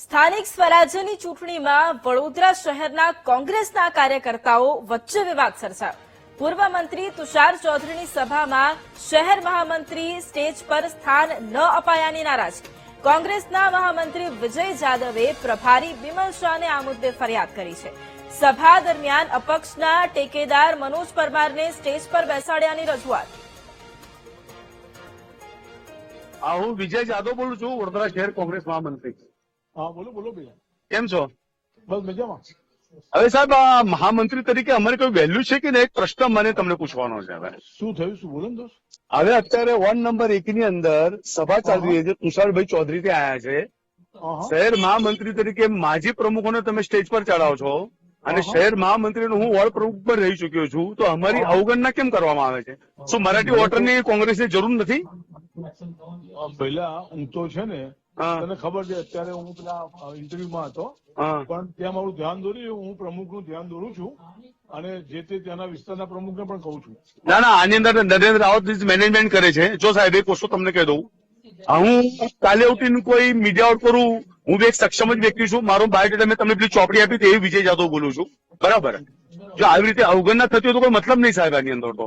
સ્થાનિક સ્વરાજ્યની ચૂંટણીમાં વડોદરા શહેરના કોંગ્રેસના કાર્યકર્તાઓ વચ્ચે વિવાદ સર્જાયો। પૂર્વ મંત્રી તુષાર ચૌધરીની સભામાં શહેર મહામંત્રી સ્ટેજ પર સ્થાન ન અપાયાની નારાજગી। કોંગ્રેસના મહામંત્રી વિજય જાદવે પ્રભારી બિમલ શાહને આ મુદ્દે ફરિયાદ કરી છે। સભા દરમિયાન અપક્ષના ટેકેદાર મનોજ પરમારને સ્ટેજ પર બેસાડ્યાની રજૂઆત। હું વિજય જાદવ બોલું છું, વડોદરા શહેર કોંગ્રેસ મહામંત્રી। હા બોલો બોલો ભૈયા, કેમ છો? બસ મજામાં। હવે સાહેબ, આ મહામંત્રી તરીકે અમારે કોઈ વેલ્યુ છે કે નહીં, એક પ્રશ્ન મને તમને પૂછવાનો છે। હવે શું થયું, શું બોલો ને દોસ્ત? હવે અત્યારે વોર્ડ નંબર 1 ની અંદર સભા ચાલી રહી છે, તુષારભાઈ ચૌધરી ત્યાં આવ્યા છે। શહેર મહામંત્રી તરીકે માજી પ્રમુખોને તમે સ્ટેજ પર ચડાવો છો અને શહેર મહામંત્રીનો હું વોર્ડ પ્રમુખ પર રહી ચુક્યો છું, તો અમારી અવગણના કેમ કરવામાં આવે છે? શું મરાઠી વોટરની કોંગ્રેસની જરૂર નથી? પહેલા હું તો છે ને, તને ખબર છે અત્યારે હું પેલા ઇન્ટરવ્યુમાં હતો, પણ ત્યાં મારું ધ્યાન દોર્યું, હું પ્રમુખનું ધ્યાન દોરું છું અને જે તે ત્યાંના વિસ્તારના પ્રમુખને પણ કહું છું। ના ના, આની અંદર નરેન્દ્ર રાવત મેનેજમેન્ટ કરે છે। જો સાહેબ એક વસ્તુ તમને કહી દઉં, હું કાલે ઉઠીને કોઈ મીડિયા આઉટ કરું, હું બી એક સક્ષમ જ વ્યક્તિ છું। મારો બાયોડેટા મેં તમને પેલી ચોપડી આપી, તે વિજય જાદવ બોલું છું, બરાબર? જો આવી રીતે અવગણના થતી હોય તો કોઈ મતલબ નહીં સાહેબ આની અંદર તો।